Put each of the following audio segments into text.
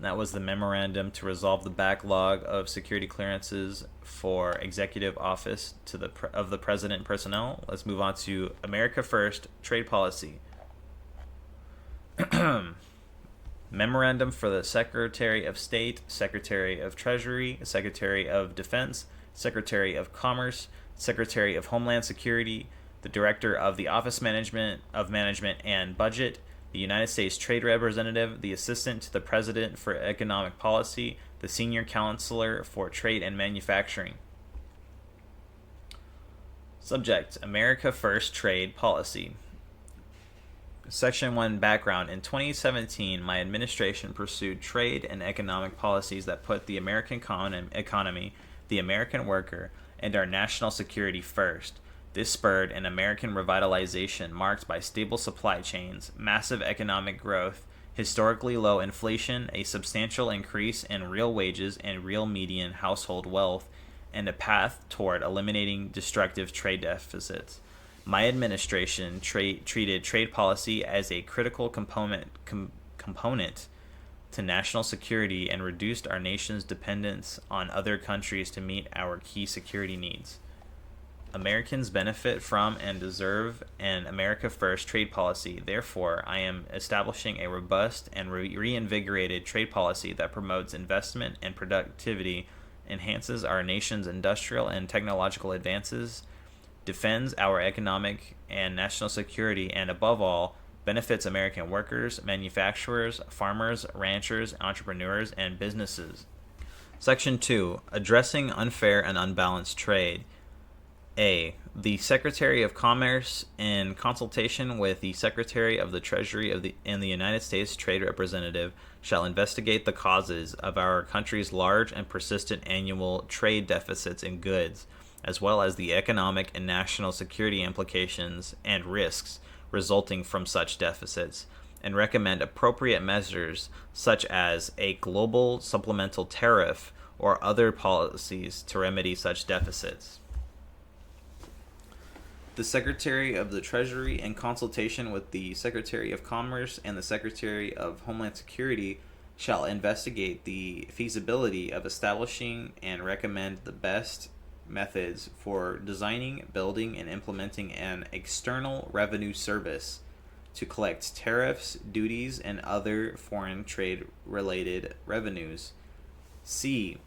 That was the memorandum to resolve the backlog of security clearances for executive office of the president personnel. Let's move on to America First trade policy. Memorandum for the Secretary of State, Secretary of Treasury, Secretary of Defense, Secretary of Commerce, Secretary of Homeland Security, the Director of the Office of Management and Budget, the United States Trade Representative, the Assistant to the President for Economic Policy, the Senior Counselor for Trade and Manufacturing. Subject: America First Trade Policy. Section 1 Background. In 2017, my administration pursued trade and economic policies that put the American economy, the American worker, and our national security first. This spurred an American revitalization marked by stable supply chains, massive economic growth, historically low inflation, a substantial increase in real wages and real median household wealth, and a path toward eliminating destructive trade deficits. My administration treated trade policy as a critical component to national security and reduced our nation's dependence on other countries to meet our key security needs. Americans benefit from and deserve an America First trade policy. Therefore, I am establishing a robust and reinvigorated trade policy that promotes investment and productivity, enhances our nation's industrial and technological advances, defends our economic and national security, and above all, benefits American workers, manufacturers, farmers, ranchers, entrepreneurs, and businesses. Section 2. Addressing unfair and unbalanced trade. A. The Secretary of Commerce, in consultation with the Secretary of the Treasury and the United States Trade Representative, shall investigate the causes of our country's large and persistent annual trade deficits in goods, as well as the economic and national security implications and risks resulting from such deficits, and recommend appropriate measures such as a global supplemental tariff or other policies to remedy such deficits. The Secretary of the Treasury, in consultation with the Secretary of Commerce and the Secretary of Homeland Security, shall investigate the feasibility of establishing and recommend the best methods for designing, building, and implementing an external revenue service to collect tariffs, duties, and other foreign trade-related revenues. C.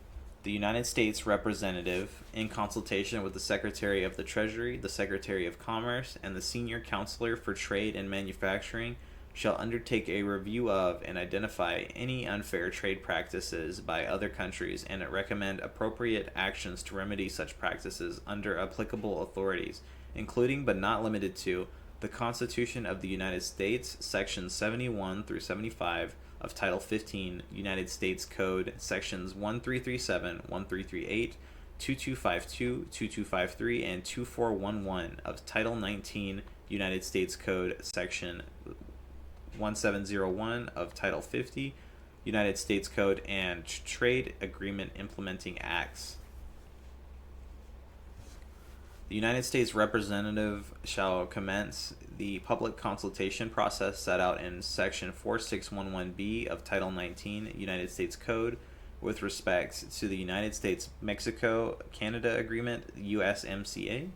The United States Representative, in consultation with the Secretary of the Treasury, the Secretary of Commerce, and the Senior Counselor for Trade and Manufacturing, shall undertake a review of and identify any unfair trade practices by other countries and recommend appropriate actions to remedy such practices under applicable authorities, including but not limited to the Constitution of the United States, Sections 71 through 75 of Title 15, United States Code, Sections 1337, 1338, 2252, 2253, and 2411 of Title 19, United States Code, Section 1701 of Title 50, United States Code, and Trade Agreement Implementing Acts. The United States Representative shall commence the public consultation process set out in Section 4611B of Title 19, United States Code, with respect to the United States-Mexico-Canada Agreement, USMCA,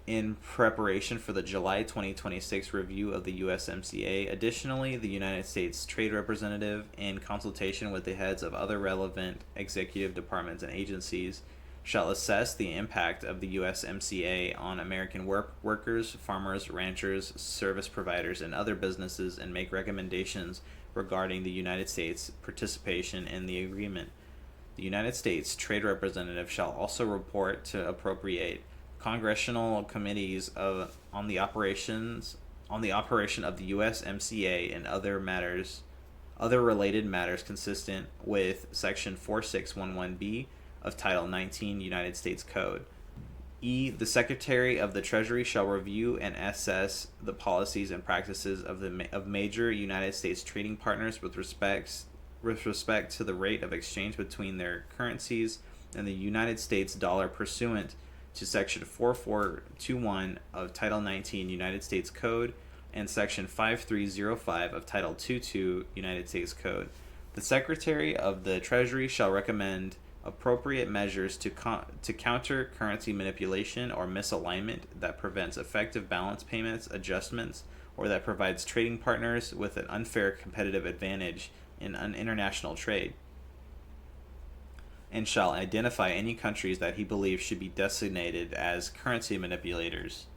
in preparation for the July 2026 review of the USMCA. Additionally, the United States Trade Representative, in consultation with the heads of other relevant executive departments and agencies, shall assess the impact of the USMCA on American workers, farmers, ranchers, service providers, and other businesses, and make recommendations regarding the United States' participation in the agreement. The United States Trade Representative shall also report to appropriate congressional committees on the operation of the USMCA and other related matters consistent with Section 4611B of Title 19 United States Code. E. The Secretary of the Treasury shall review and assess the policies and practices of major United States trading partners with respect to the rate of exchange between their currencies and the United States dollar pursuant to Section 4421 of Title 19 United States Code and Section 5305 of Title 22 United States Code. The Secretary of the Treasury shall recommend appropriate measures to counter currency manipulation or misalignment that prevents effective balance payments adjustments or that provides trading partners with an unfair competitive advantage in international trade, and shall identify any countries that he believes should be designated as currency manipulators.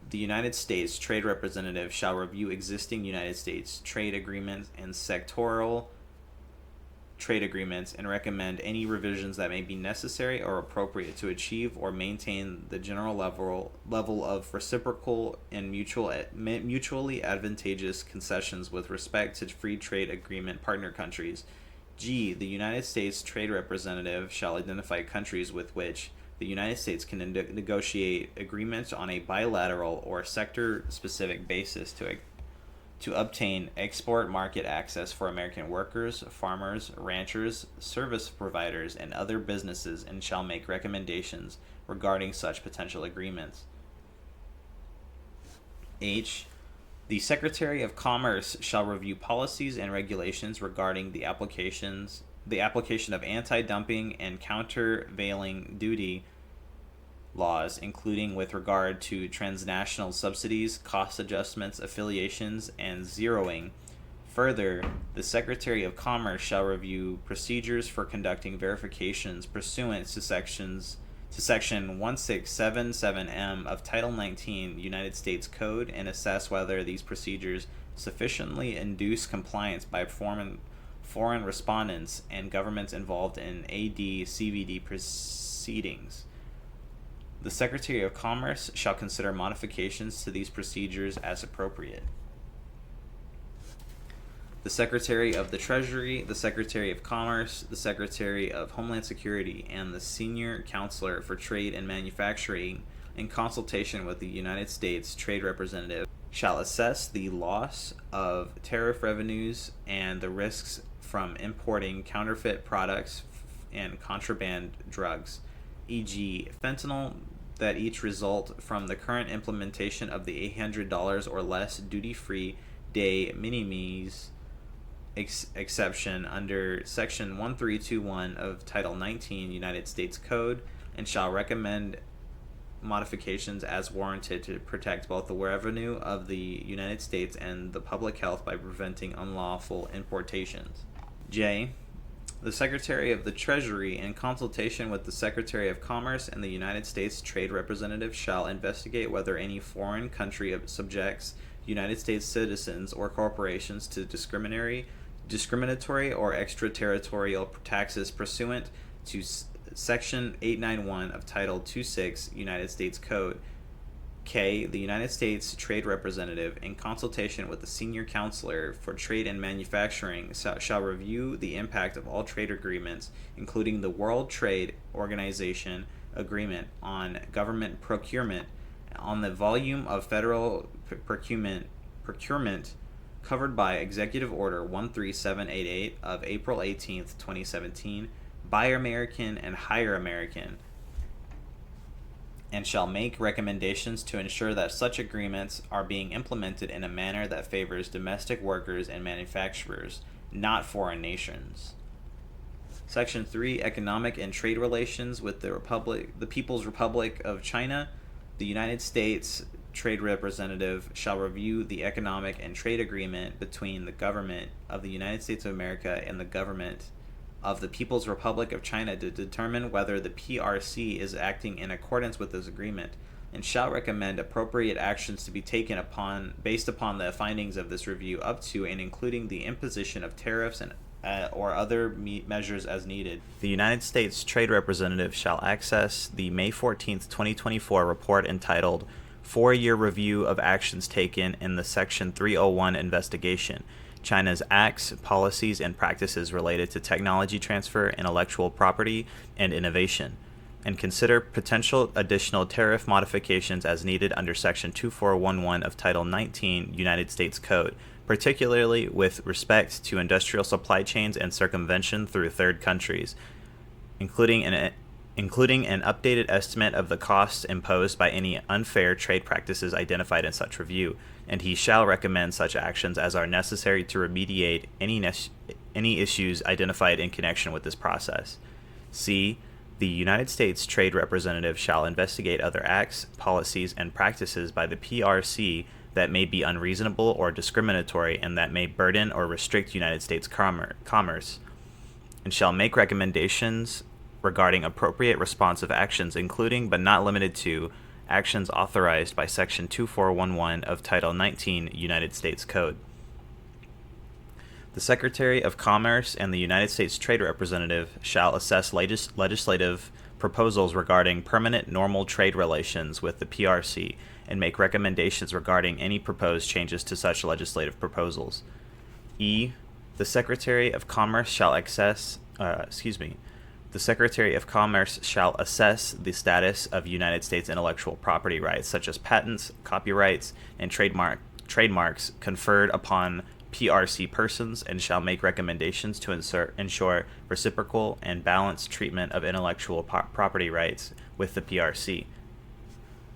The United States Trade Representative shall review existing United States trade agreements and sectoral trade agreements and recommend any revisions that may be necessary or appropriate to achieve or maintain the general level of reciprocal and mutually advantageous concessions with respect to free trade agreement partner countries. G. The United States Trade Representative shall identify countries with which the United States can negotiate agreements on a bilateral or sector-specific basis to obtain export market access for American workers, farmers, ranchers, service providers, and other businesses, and shall make recommendations regarding such potential agreements. H. The Secretary of Commerce shall review policies and regulations regarding the application of anti-dumping and countervailing duty laws, including with regard to transnational subsidies, cost adjustments, affiliations, and zeroing. Further, the Secretary of Commerce shall review procedures for conducting verifications pursuant to Section 1677M of Title 19 United States Code and assess whether these procedures sufficiently induce compliance by foreign respondents and governments involved in AD/CVD proceedings. The Secretary of Commerce shall consider modifications to these procedures as appropriate. The Secretary of the Treasury, the Secretary of Commerce, the Secretary of Homeland Security, and the Senior Counselor for Trade and Manufacturing, in consultation with the United States Trade Representative, shall assess the loss of tariff revenues and the risks from importing counterfeit products and contraband drugs, e.g. fentanyl, that each result from the current implementation of the $800 or less duty-free de minimis exception under Section 1321 of Title 19 United States Code, and shall recommend modifications as warranted to protect both the revenue of the United States and the public health by preventing unlawful importations. J. The Secretary of the Treasury, in consultation with the Secretary of Commerce and the United States Trade Representative, shall investigate whether any foreign country subjects United States citizens or corporations to discriminatory or extraterritorial taxes pursuant to Section 891 of Title 26 United States Code. K. The United States Trade Representative, in consultation with the Senior Counselor for Trade and Manufacturing, shall review the impact of all trade agreements, including the World Trade Organization Agreement on government procurement, on the volume of federal procurement covered by Executive Order 13788 of April 18, 2017, Buy American and Hire American, and shall make recommendations to ensure that such agreements are being implemented in a manner that favors domestic workers and manufacturers, not foreign nations. Section 3. Economic and trade relations with the People's Republic of China. The United States Trade Representative shall review the economic and trade agreement between the government of the United States of America and the government of the People's Republic of China to determine whether the PRC is acting in accordance with this agreement, and shall recommend appropriate actions to be taken based upon the findings of this review, up to and including the imposition of tariffs and or other measures as needed. The United States Trade Representative shall access the May 14, 2024 report entitled 4-Year Review of Actions Taken in the Section 301 Investigation, China's Acts, Policies, and Practices Related to Technology Transfer, Intellectual Property, and Innovation, and consider potential additional tariff modifications as needed under Section 2411 of Title 19 United States Code, particularly with respect to industrial supply chains and circumvention through third countries, including an including an updated estimate of the costs imposed by any unfair trade practices identified in such review, and he shall recommend such actions as are necessary to remediate any issues identified in connection with this process. C. The United States Trade Representative shall investigate other acts, policies, and practices by the PRC that may be unreasonable or discriminatory and that may burden or restrict United States commerce, and shall make recommendations regarding appropriate responsive actions, including but not limited to actions authorized by Section 2411 of Title 19 United States Code. The Secretary of Commerce and the United States Trade Representative shall assess legislative proposals regarding permanent normal trade relations with the PRC and make recommendations regarding any proposed changes to such legislative proposals. E. The Secretary of Commerce shall The Secretary of Commerce shall assess the status of United States intellectual property rights, such as patents, copyrights, and trademarks conferred upon PRC persons, and shall make recommendations to ensure reciprocal and balanced treatment of intellectual property rights with the PRC.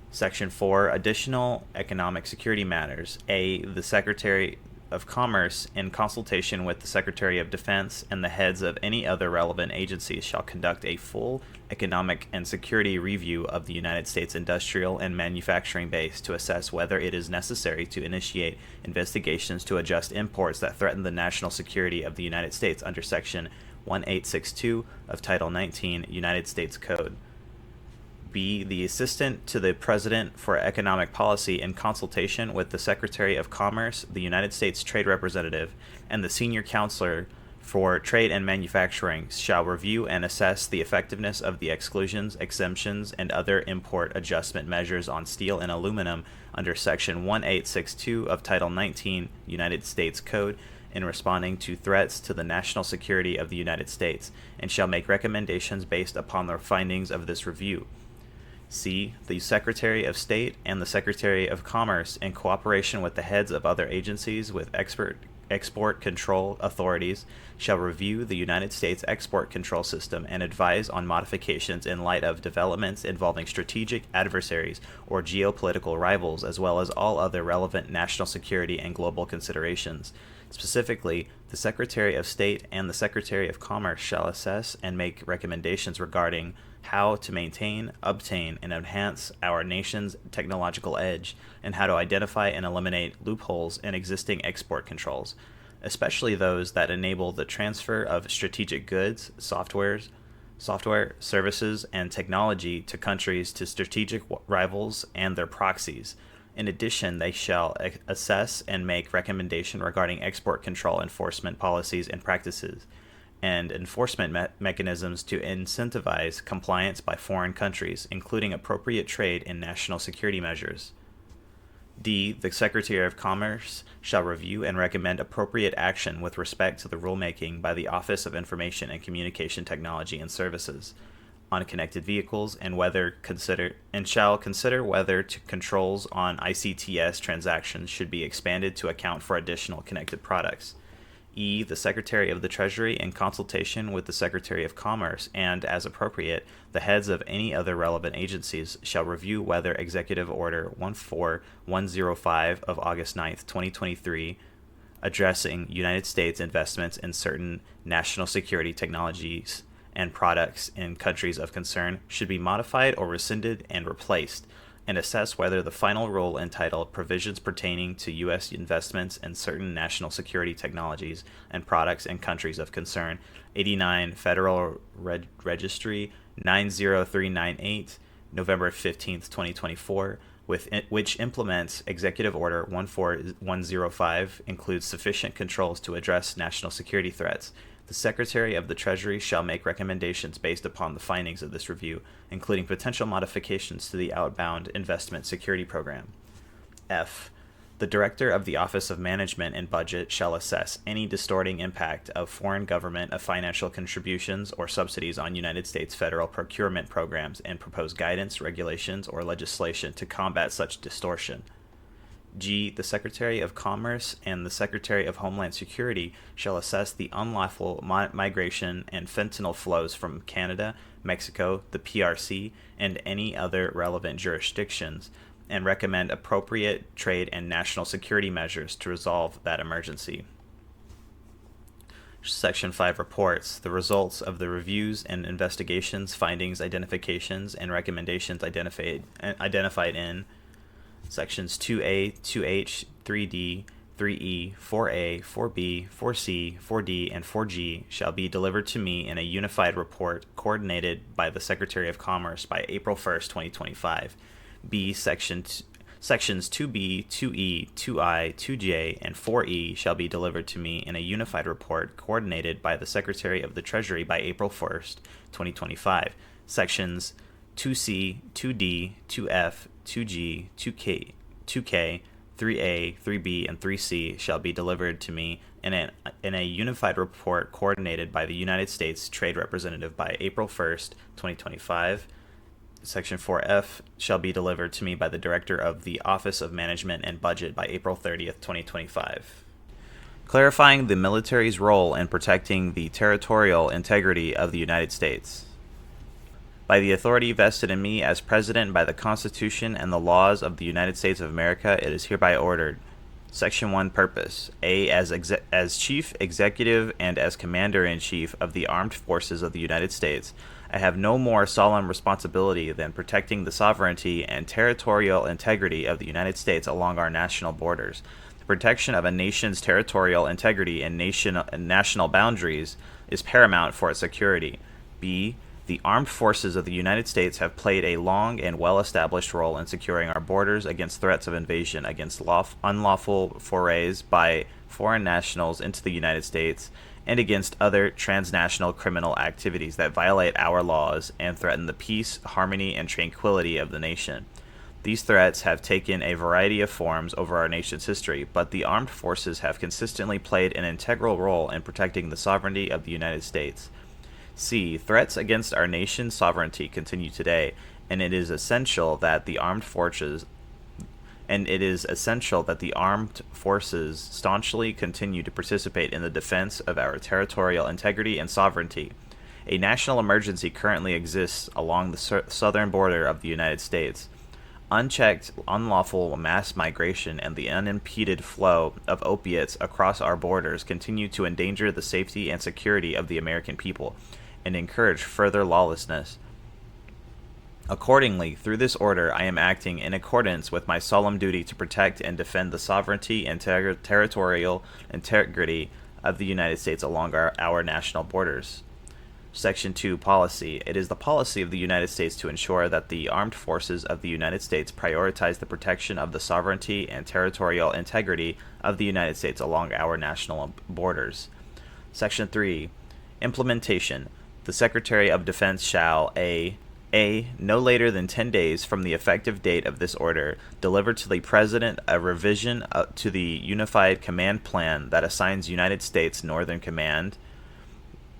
Section 4. Additional economic security matters. A. The Secretary of Commerce, in consultation with the Secretary of Defense and the heads of any other relevant agencies, shall conduct a full economic and security review of the United States industrial and manufacturing base to assess whether it is necessary to initiate investigations to adjust imports that threaten the national security of the United States under Section 1862 of Title 19 United States Code. B. The Assistant to the President for Economic Policy, in consultation with the Secretary of Commerce, the United States Trade Representative, and the Senior Counselor for Trade and Manufacturing, shall review and assess the effectiveness of the exclusions, exemptions, and other import adjustment measures on steel and aluminum under Section 1862 of Title 19 United States Code in responding to threats to the national security of the United States, and shall make recommendations based upon the findings of this review. C. The Secretary of State and the Secretary of Commerce, in cooperation with the heads of other agencies with export control authorities, shall review the United States export control system and advise on modifications in light of developments involving strategic adversaries or geopolitical rivals, as well as all other relevant national security and global considerations. Specifically, the Secretary of State and the Secretary of Commerce shall assess and make recommendations regarding how to maintain, obtain, and enhance our nation's technological edge, and how to identify and eliminate loopholes in existing export controls, especially those that enable the transfer of strategic goods, software, services, and technology to countries to strategic rivals and their proxies. In addition, they shall assess and make recommendation regarding export control enforcement policies and practices, and enforcement mechanisms to incentivize compliance by foreign countries, including appropriate trade and national security measures. D. The Secretary of Commerce shall review and recommend appropriate action with respect to the rulemaking by the Office of Information and Communication Technology and Services on connected vehicles, and shall consider whether controls on ICTS transactions should be expanded to account for additional connected products. E. The Secretary of the Treasury, in consultation with the Secretary of Commerce and, as appropriate, the heads of any other relevant agencies, shall review whether Executive Order 14105 of August 9, 2023, addressing United States investments in certain national security technologies and products in countries of concern, should be modified or rescinded and replaced, and assess whether the final rule entitled Provisions Pertaining to U.S. Investments in Certain National Security Technologies and Products in Countries of Concern, 89 Federal Registry 90398, November 15, 2024, which implements Executive Order 14105, includes sufficient controls to address national security threats. The Secretary of the Treasury shall make recommendations based upon the findings of this review, including potential modifications to the outbound investment security program. F. The Director of the Office of Management and Budget shall assess any distorting impact of foreign government financial contributions or subsidies on United States federal procurement programs and propose guidance, regulations, or legislation to combat such distortion. G. The Secretary of Commerce and the Secretary of Homeland Security shall assess the unlawful migration and fentanyl flows from Canada, Mexico, the PRC, and any other relevant jurisdictions, and recommend appropriate trade and national security measures to resolve that emergency. Section 5 reports the results of the reviews and investigations, findings, identifications, and recommendations identified in Sections 2A, 2H, 3D, 3E, 4A, 4B, 4C, 4D, and 4G shall be delivered to me in a unified report coordinated by the Secretary of Commerce by April 1st, 2025. B. Sections 2B, 2E, 2I, 2J, and 4E shall be delivered to me in a unified report coordinated by the Secretary of the Treasury by April 1st, 2025. Sections 2C, 2D, 2F, 2G, 2K, 3A, 3B, and 3C shall be delivered to me in a unified report coordinated by the United States Trade Representative by April 1st, 2025. Section 4F shall be delivered to me by the Director of the Office of Management and Budget by April 30th, 2025. Clarifying the military's role in protecting the territorial integrity of the United States. By the authority vested in me as President by the Constitution and the laws of the United States of America, it is hereby ordered. Section 1 Purpose. A. As Chief Executive and as Commander-in-Chief of the Armed Forces of the United States, I have no more solemn responsibility than protecting the sovereignty and territorial integrity of the United States along our national borders. The protection of a nation's territorial integrity and national boundaries is paramount for its security. B. The armed forces of the United States have played a long and well-established role in securing our borders against threats of invasion, against unlawful forays by foreign nationals into the United States, and against other transnational criminal activities that violate our laws and threaten the peace, harmony, and tranquility of the nation. These threats have taken a variety of forms over our nation's history, but the armed forces have consistently played an integral role in protecting the sovereignty of the United States. C. Threats against our nation's sovereignty continue today, and it is essential that the armed forces staunchly continue to participate in the defense of our territorial integrity and sovereignty. A national emergency currently exists along the southern border of the United States. Unchecked, unlawful mass migration and the unimpeded flow of opiates across our borders continue to endanger the safety and security of the American people and encourage further lawlessness. Accordingly, through this order, I am acting in accordance with my solemn duty to protect and defend the sovereignty and territorial integrity of the United States along our national borders. Section 2 Policy. It is the policy of the United States to ensure that the armed forces of the United States prioritize the protection of the sovereignty and territorial integrity of the United States along our national borders. Section 3 Implementation. The Secretary of Defense shall A. No later than 10 days from the effective date of this order, deliver to the President a revision to the Unified Command Plan that assigns United States Northern Command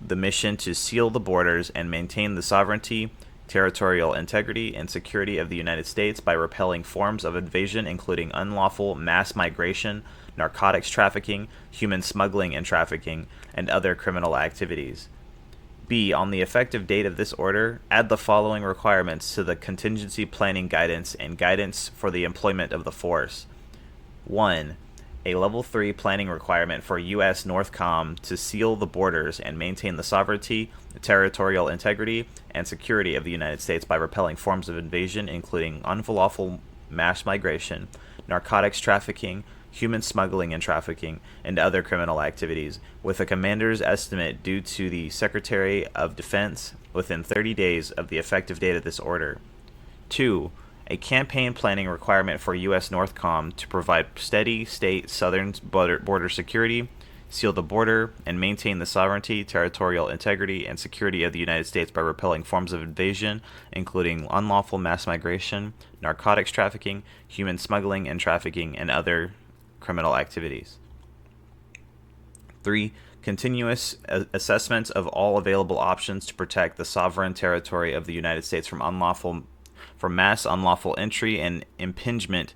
the mission to seal the borders and maintain the sovereignty, territorial integrity, and security of the United States by repelling forms of invasion including unlawful mass migration, narcotics trafficking, human smuggling and trafficking, and other criminal activities. B. On the effective date of this order, add the following requirements to the contingency planning guidance and guidance for the employment of the force. 1. A Level 3 planning requirement for U.S. NORTHCOM to seal the borders and maintain the sovereignty, territorial integrity, and security of the United States by repelling forms of invasion including unlawful mass migration, narcotics trafficking, human smuggling and trafficking, and other criminal activities, with a commander's estimate due to the Secretary of Defense within 30 days of the effective date of this order. 2. A campaign planning requirement for U.S. NORTHCOM to provide steady state southern border security, seal the border, and maintain the sovereignty, territorial integrity, and security of the United States by repelling forms of invasion, including unlawful mass migration, narcotics trafficking, human smuggling and trafficking, and other criminal activities. 3. Continuous assessments of all available options to protect the sovereign territory of the United States from mass unlawful entry and impingement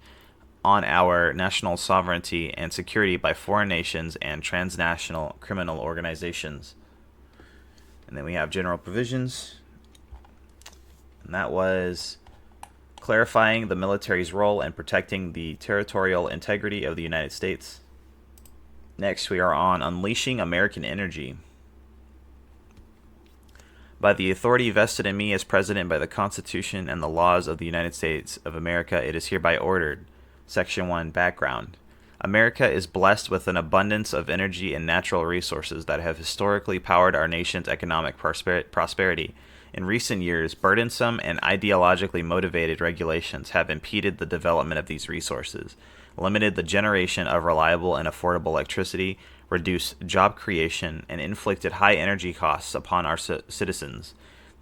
on our national sovereignty and security by foreign nations and transnational criminal organizations. And then we have general provisions, and that was clarifying the military's role in protecting the territorial integrity of the United States. Next, we are on unleashing American energy. By the authority vested in me as President by the Constitution and the laws of the United States of America, it is hereby ordered. Section 1, Background. America is blessed with an abundance of energy and natural resources that have historically powered our nation's economic prosperity. In recent years, burdensome and ideologically motivated regulations have impeded the development of these resources, limited the generation of reliable and affordable electricity, reduced job creation, and inflicted high energy costs upon our citizens.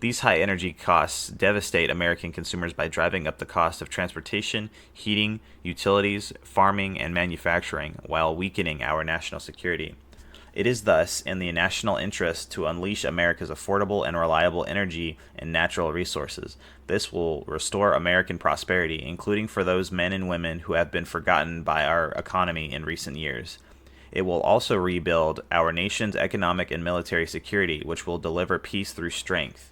These high energy costs devastate American consumers by driving up the cost of transportation, heating, utilities, farming, and manufacturing, while weakening our national security. It is thus in the national interest to unleash America's affordable and reliable energy and natural resources. This will restore American prosperity, including for those men and women who have been forgotten by our economy in recent years. It will also rebuild our nation's economic and military security, which will deliver peace through strength.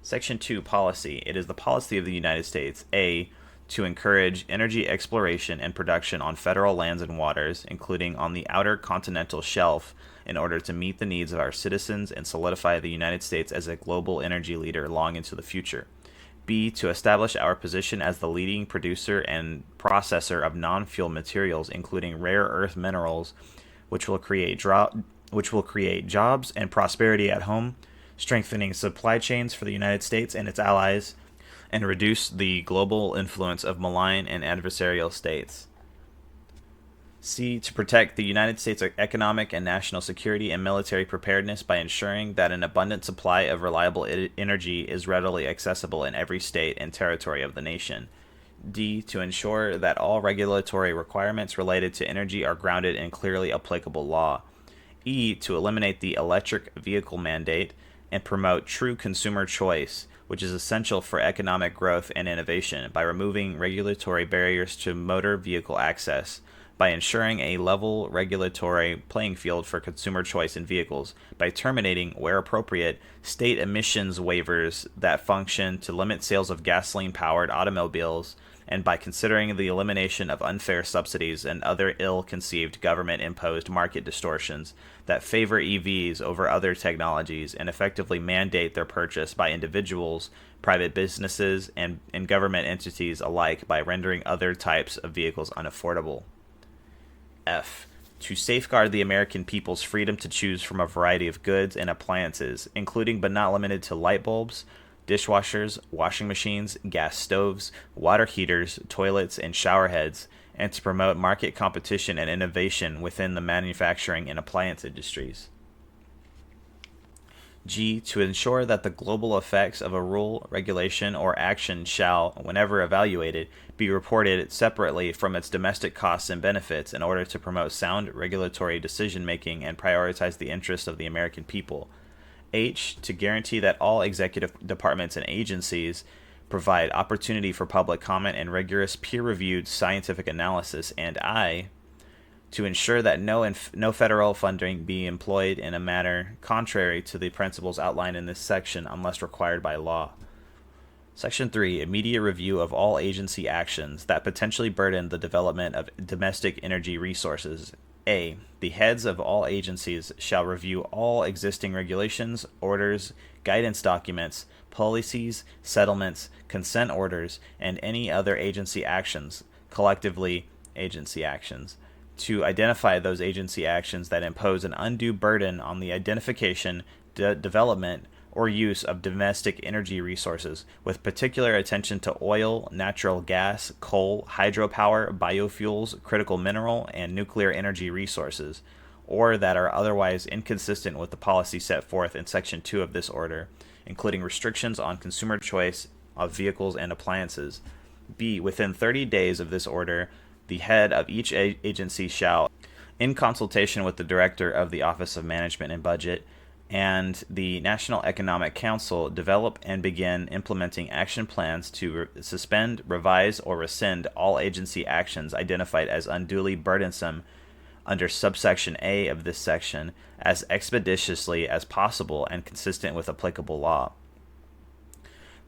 Section 2, Policy. It is the policy of the United States, A, to encourage energy exploration and production on federal lands and waters, including on the outer continental shelf, in order to meet the needs of our citizens and solidify the United States as a global energy leader long into the future. B, to establish our position as the leading producer and processor of non-fuel materials, including rare earth minerals, which will create jobs and prosperity at home, strengthening supply chains for the United States and its allies, and reduce the global influence of malign and adversarial states. C, to protect the United States' economic and national security and military preparedness by ensuring that an abundant supply of reliable energy is readily accessible in every state and territory of the nation. D, to ensure that all regulatory requirements related to energy are grounded in clearly applicable law. E, to eliminate the electric vehicle mandate and promote true consumer choice, which is essential for economic growth and innovation, by removing regulatory barriers to motor vehicle access, by ensuring a level regulatory playing field for consumer choice in vehicles, by terminating, where appropriate, state emissions waivers that function to limit sales of gasoline-powered automobiles, and by considering the elimination of unfair subsidies and other ill-conceived government-imposed market distortions that favor EVs over other technologies and effectively mandate their purchase by individuals, private businesses, and government entities alike by rendering other types of vehicles unaffordable. F, to safeguard the American people's freedom to choose from a variety of goods and appliances, including but not limited to light bulbs, dishwashers, washing machines, gas stoves, water heaters, toilets, and shower heads, and to promote market competition and innovation within the manufacturing and appliance industries. G, to ensure that the global effects of a rule, regulation, or action shall, whenever evaluated, be reported separately from its domestic costs and benefits in order to promote sound regulatory decision-making and prioritize the interests of the American people. H, to guarantee that all executive departments and agencies provide opportunity for public comment and rigorous peer-reviewed scientific analysis. And I, to ensure that no federal funding be employed in a manner contrary to the principles outlined in this section unless required by law. Section 3, immediate review of all agency actions that potentially burden the development of domestic energy resources. A, the heads of all agencies shall review all existing regulations, orders, guidance documents, policies, settlements, consent orders, and any other agency actions, collectively agency actions, to identify those agency actions that impose an undue burden on the identification, development, or use of domestic energy resources, with particular attention to oil, natural gas, coal, hydropower, biofuels, critical mineral, and nuclear energy resources, or that are otherwise inconsistent with the policy set forth in Section 2 of this order, including restrictions on consumer choice of vehicles and appliances. B, within 30 days of this order, the head of each agency shall, in consultation with the Director of the Office of Management and Budget, and the National Economic Council develop and begin implementing action plans to suspend, revise, or rescind all agency actions identified as unduly burdensome under subsection A of this section as expeditiously as possible and consistent with applicable law.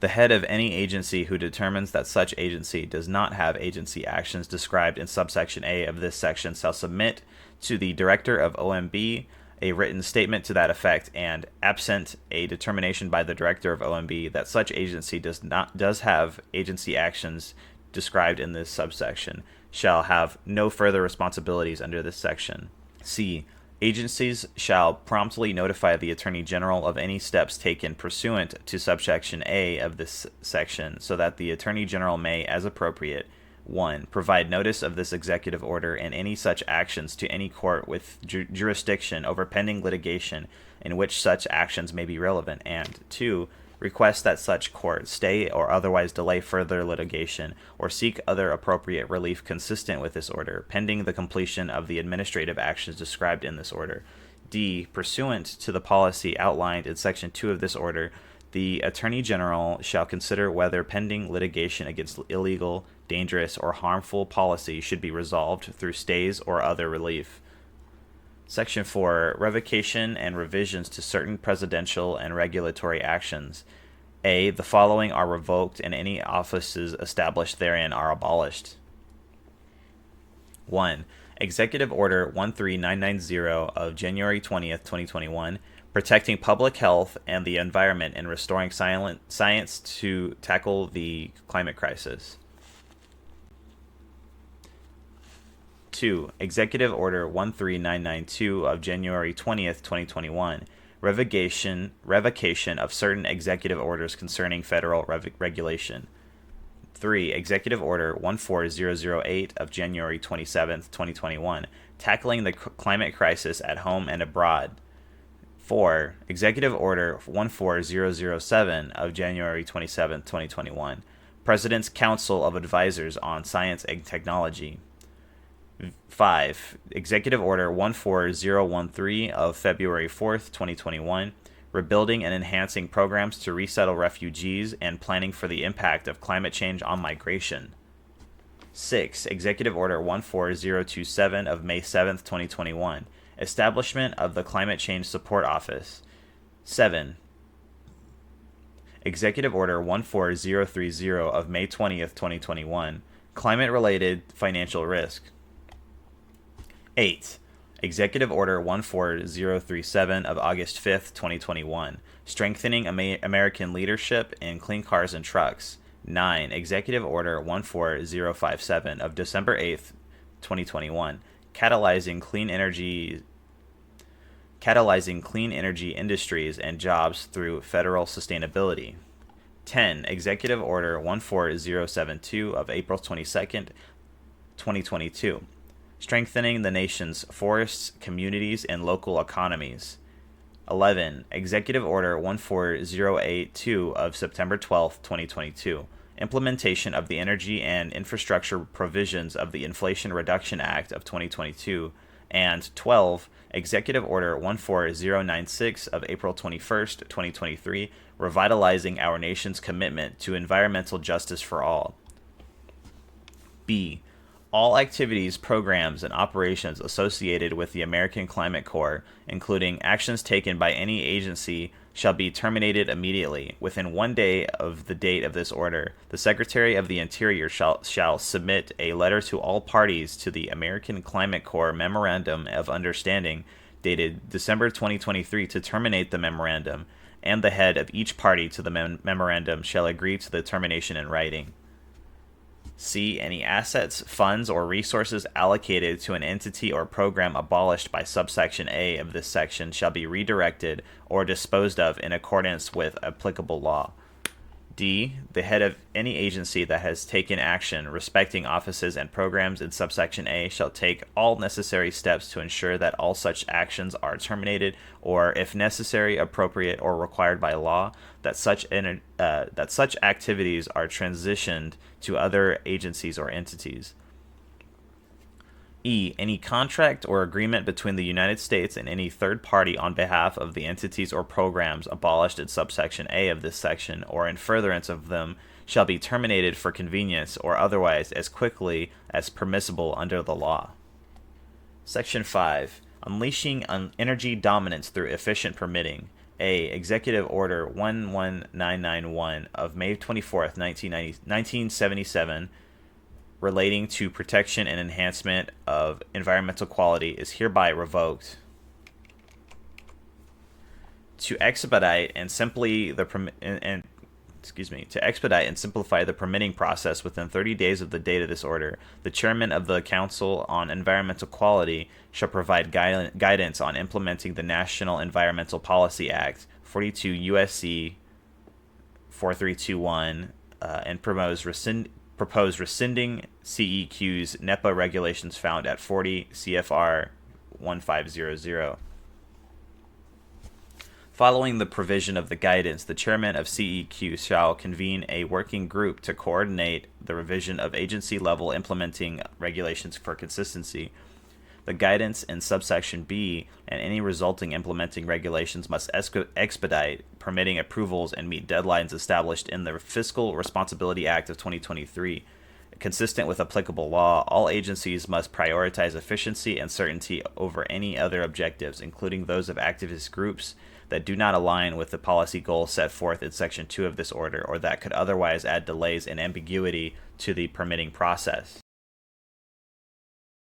The head of any agency who determines that such agency does not have agency actions described in subsection A of this section shall submit to the Director of OMB a written statement to that effect, and, absent a determination by the Director of OMB that such agency does have agency actions described in this subsection, shall have no further responsibilities under this section. C. Agencies shall promptly notify the Attorney General of any steps taken pursuant to subsection A of this section, so that the Attorney General may, as appropriate, 1. Provide notice of this executive order and any such actions to any court with jurisdiction over pending litigation in which such actions may be relevant, and 2. Request that such court stay or otherwise delay further litigation or seek other appropriate relief consistent with this order, pending the completion of the administrative actions described in this order. D. Pursuant to the policy outlined in Section 2 of this order, the Attorney General shall consider whether pending litigation against illegal, dangerous, or harmful policy should be resolved through stays or other relief. Section 4. Revocation and revisions to certain presidential and regulatory actions. A. The following are revoked and any offices established therein are abolished. 1. Executive Order 13990 of January 20th, 2021, protecting public health and the environment and restoring science to tackle the climate crisis. 2. Executive Order 13992 of January 20th, 2021, revocation of certain executive orders concerning federal regulation. 3. Executive Order 14008 of January 27th, 2021, tackling the climate crisis at home and abroad. 4. Executive Order 14007 of January 27th, 2021, President's Council of Advisors on Science and Technology. 5. Executive Order 14013 of February 4th, 2021, rebuilding and enhancing programs to resettle refugees and planning for the impact of climate change on migration. 6. Executive Order 14027 of May 7th, 2021, establishment of the Climate Change Support Office. 7. Executive Order 14030 of May 20th, 2021, climate-related financial risk. 8. Executive Order 14037 of August 5th, 2021, strengthening American leadership in clean cars and trucks. 9. Executive Order 14057 of December 8th, 2021, catalyzing clean energy industries and jobs through federal sustainability. 10. Executive Order 14072 of April 22nd, 2022, strengthening the nation's forests, communities, and local economies. 11. Executive Order 14082 of September 12, 2022, implementation of the energy and infrastructure provisions of the Inflation Reduction Act of 2022. And 12. Executive Order 14096 of April 21st, 2023, revitalizing our nation's commitment to environmental justice for all. B. All activities, programs, and operations associated with the American Climate Corps, including actions taken by any agency, shall be terminated immediately. Within 1 day of the date of this order, the Secretary of the Interior shall submit a letter to all parties to the American Climate Corps Memorandum of Understanding, dated December 2023, to terminate the memorandum, and the head of each party to the memorandum shall agree to the termination in writing. C. Any assets, funds, or resources allocated to an entity or program abolished by subsection A of this section shall be redirected or disposed of in accordance with applicable law. D. The head of any agency that has taken action respecting offices and programs in subsection A shall take all necessary steps to ensure that all such actions are terminated, or, if necessary, appropriate, or required by law, that such activities are transitioned to other agencies or entities. E. Any contract or agreement between the United States and any third party on behalf of the entities or programs abolished in subsection A of this section or in furtherance of them shall be terminated for convenience or otherwise as quickly as permissible under the law. Section 5. Unleashing energy dominance through efficient permitting. A. Executive Order 11991 of May 24th, 1977, relating to protection and enhancement of environmental quality is hereby revoked. To expedite and simplify the permitting process within 30 days of the date of this order, the chairman of the Council on Environmental Quality shall provide guidance on implementing the National Environmental Policy Act 42 U.S.C. 4321 and propose rescinding CEQ's NEPA regulations found at 40 CFR 1500. Following the provision of the guidance, the chairman of CEQ shall convene a working group to coordinate the revision of agency-level implementing regulations for consistency. The guidance in subsection B and any resulting implementing regulations must expedite permitting approvals and meet deadlines established in the Fiscal Responsibility Act of 2023. Consistent with applicable law, all agencies must prioritize efficiency and certainty over any other objectives, including those of activist groups that do not align with the policy goals set forth in Section 2 of this order or that could otherwise add delays and ambiguity to the permitting process.